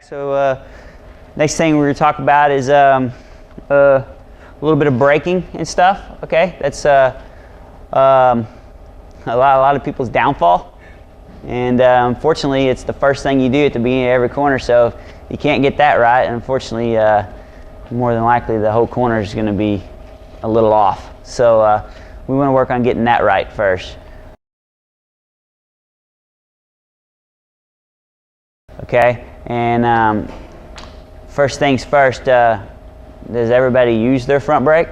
So next thing we're going to talk about is a little bit of braking and stuff. Okay, that's a lot of people's downfall, and unfortunately, it's the first thing you do at the beginning of every corner. So if you can't get that right, unfortunately, more than likely the whole corner is going to be a little off. So we want to work on getting that right first. Okay, and first things first, does everybody use their front brake?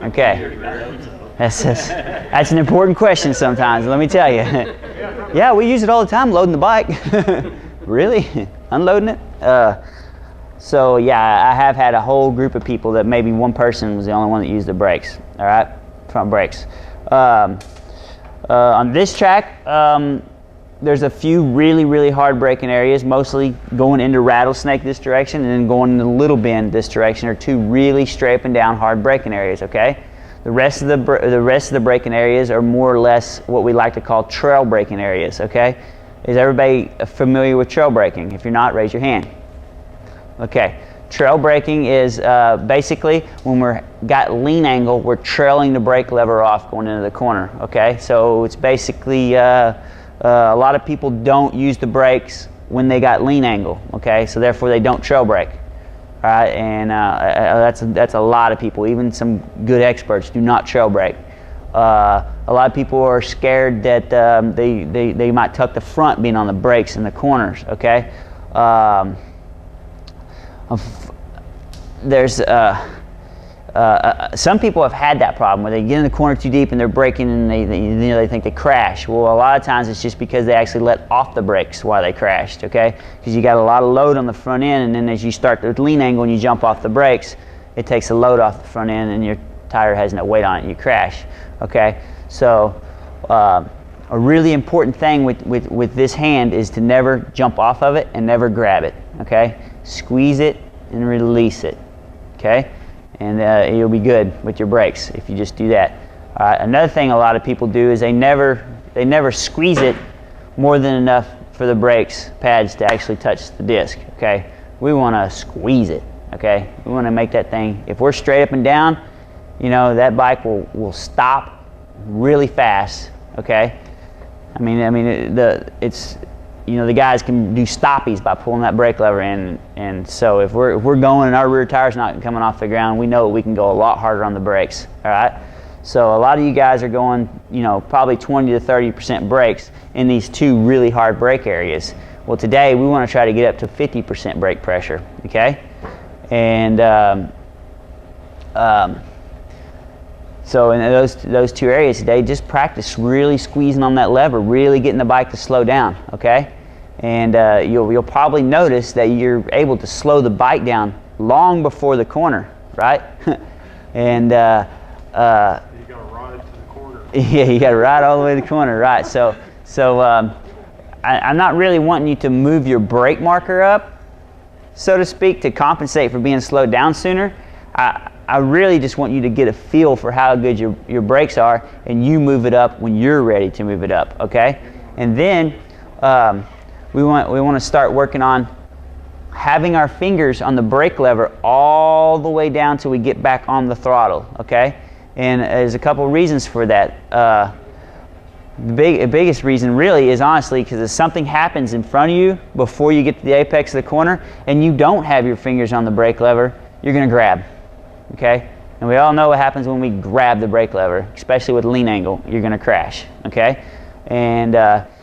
Okay, that's an important question sometimes, let me tell you. Yeah, we use it all the time loading the bike. Really? Unloading it? So yeah, I have had a whole group of people that maybe one person was the only one that used the brakes, all right, front brakes. On this track, there's a few really hard braking areas, mostly going into Rattlesnake this direction and then going into Little Bend this direction are two really straight up and down hard braking areas, okay? The rest of the braking areas are more or less what we like to call trail braking areas, okay? Is everybody familiar with trail braking? If you're not, raise your hand. Okay, trail braking is basically when we're got lean angle, we're trailing the brake lever off going into the corner, okay? So it's basically a lot of people don't use the brakes when they got lean angle, okay? So therefore they don't trail brake, all right? And that's a lot of people. Even some good experts do not trail brake. A lot of people are scared that they might tuck the front being on the brakes in the corners, okay? There's some people have had that problem where they get in the corner too deep and they're braking and they think they crash. Well, a lot of times it's just because they actually let off the brakes while they crashed, okay? Because you got a lot of load on the front end, and then as you start the lean angle and you jump off the brakes, it takes a load off the front end and your tire has no weight on it and you crash, okay? So a really important thing with this hand is to never jump off of it and never grab it, okay? Squeeze it and release it, okay? And you'll be good with your brakes if you just do that. Another thing a lot of people do is they never squeeze it more than enough for the brakes pads to actually touch the disc, okay? We want to squeeze it, okay? We want to make that thing, if we're straight up and down, you know, that bike will stop really fast, okay? I mean, it's you know, the guys can do stoppies by pulling that brake lever in, and so if we're going and our rear tire's not coming off the ground, we know we can go a lot harder on the brakes, all right? So a lot of you guys are going, you know, probably 20 to 30% brakes in these two really hard brake areas. Well, today we want to try to get up to 50% brake pressure, okay? And so in those two areas today, just practice really squeezing on that lever, really getting the bike to slow down, okay? And you'll probably notice that you're able to slow the bike down long before the corner, right? And you got to ride to the corner. Yeah, you got to ride all the way to the corner, right? So I'm not really wanting you to move your brake marker up, so to speak, to compensate for being slowed down sooner. I really just want you to get a feel for how good your brakes are, and you move it up when you're ready to move it up, okay? And then we want to start working on having our fingers on the brake lever all the way down till we get back on the throttle, okay? And there's a couple reasons for that. The biggest reason really is honestly because if something happens in front of you before you get to the apex of the corner and you don't have your fingers on the brake lever, you're going to grab. Okay, and we all know what happens when we grab the brake lever, especially with lean angle. You're going to crash. Okay, and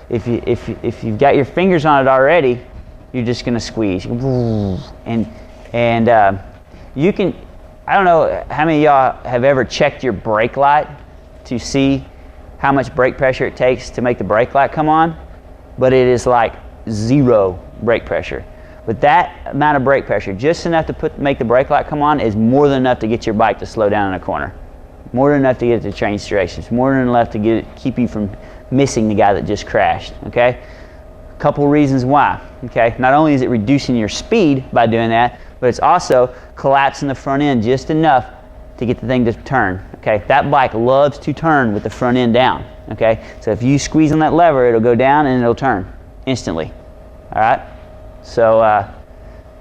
if you've got your fingers on it already, you're just going to squeeze. And you can. I don't know how many of y'all have ever checked your brake light to see how much brake pressure it takes to make the brake light come on, but it is like zero brake pressure. But that amount of brake pressure, just enough to make the brake light come on, is more than enough to get your bike to slow down in a corner. More than enough to get it to change directions. More than enough to keep you from missing the guy that just crashed, okay? A couple reasons why, okay? Not only is it reducing your speed by doing that, but it's also collapsing the front end just enough to get the thing to turn, okay? That bike loves to turn with the front end down, okay? So if you squeeze on that lever, it'll go down and it'll turn instantly, all right? So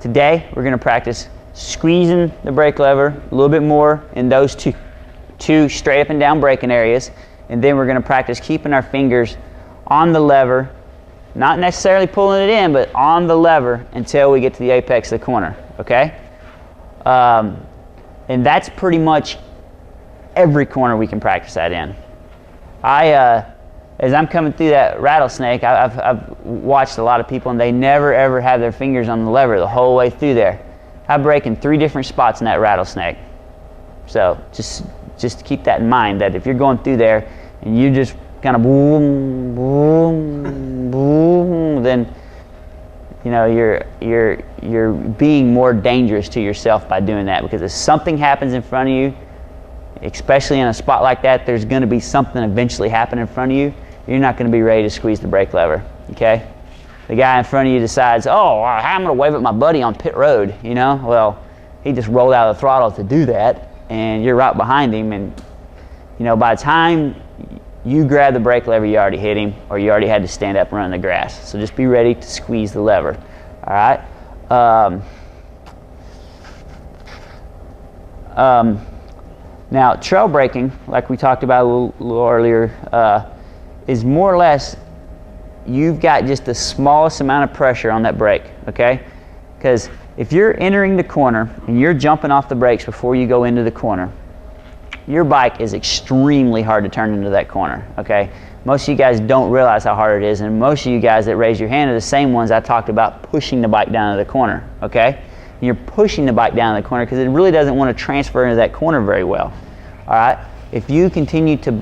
today we're going to practice squeezing the brake lever a little bit more in those two straight up and down braking areas, and then we're going to practice keeping our fingers on the lever, not necessarily pulling it in, but on the lever until we get to the apex of the corner, okay? And that's pretty much every corner we can practice that in. As I'm coming through that rattlesnake, I've watched a lot of people, and they never ever have their fingers on the lever the whole way through there. I brake in 3 different spots in that rattlesnake. So just keep that in mind, that if you're going through there and you just kind of boom, boom, boom, then you know you're being more dangerous to yourself by doing that, because if something happens in front of you, especially in a spot like that, there's going to be something eventually happen in front of you. You're not going to be ready to squeeze the brake lever, okay? The guy in front of you decides, oh, I'm going to wave at my buddy on pit road, you know? Well, he just rolled out of the throttle to do that, and you're right behind him, and you know, by the time you grab the brake lever, you already hit him, or you already had to stand up and run in the grass. So just be ready to squeeze the lever, all right? Now, trail braking, like we talked about a little earlier, is more or less, you've got just the smallest amount of pressure on that brake, okay? Because if you're entering the corner and you're jumping off the brakes before you go into the corner, your bike is extremely hard to turn into that corner, okay? Most of you guys don't realize how hard it is, and most of you guys that raise your hand are the same ones I talked about pushing the bike down to the corner, okay? You're pushing the bike down to the corner because it really doesn't want to transfer into that corner very well, all right? If you continue to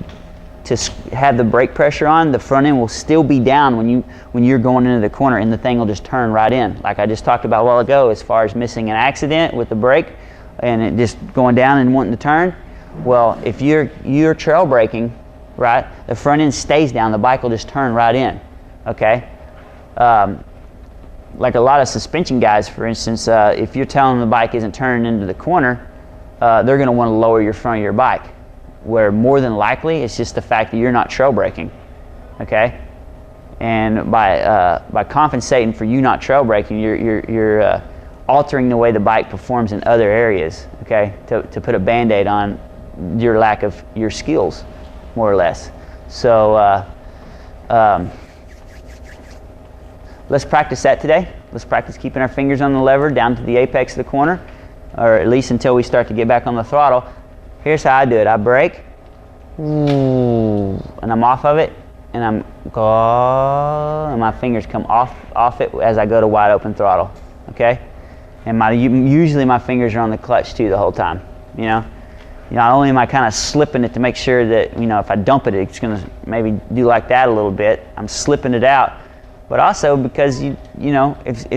have the brake pressure on, the front end will still be down when you're going into the corner, and the thing will just turn right in, like I just talked about a while ago, as far as missing an accident with the brake and it just going down and wanting to turn. Well, if you're trail braking, right, the front end stays down, the bike will just turn right in, okay? Like a lot of suspension guys, for instance, if you're telling them the bike isn't turning into the corner, they're going to want to lower your front of your bike, where more than likely it's just the fact that you're not trail braking, okay? And by compensating for you not trail braking, you're altering the way the bike performs in other areas, okay? To put a band-aid on your lack of your skills, more or less. So let's practice that today. Let's practice keeping our fingers on the lever down to the apex of the corner, or at least until we start to get back on the throttle. Here's how I do it. I brake, and I'm off of it, and and my fingers come off it as I go to wide open throttle, okay? And usually my fingers are on the clutch too the whole time, you know? Not only am I kind of slipping it to make sure that, you know, if I dump it, it's going to maybe do like that a little bit. I'm slipping it out, but also because you know, if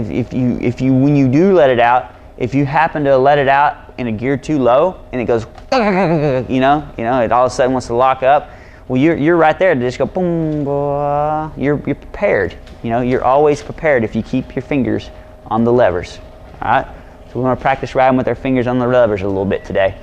you when you do let it out, if you happen to let it out in a gear too low and it goes, you know, it all of a sudden wants to lock up. Well, you're right there to just go boom, boah. You're prepared. You know, you're always prepared if you keep your fingers on the levers. All right. So we're going to practice riding with our fingers on the levers a little bit today.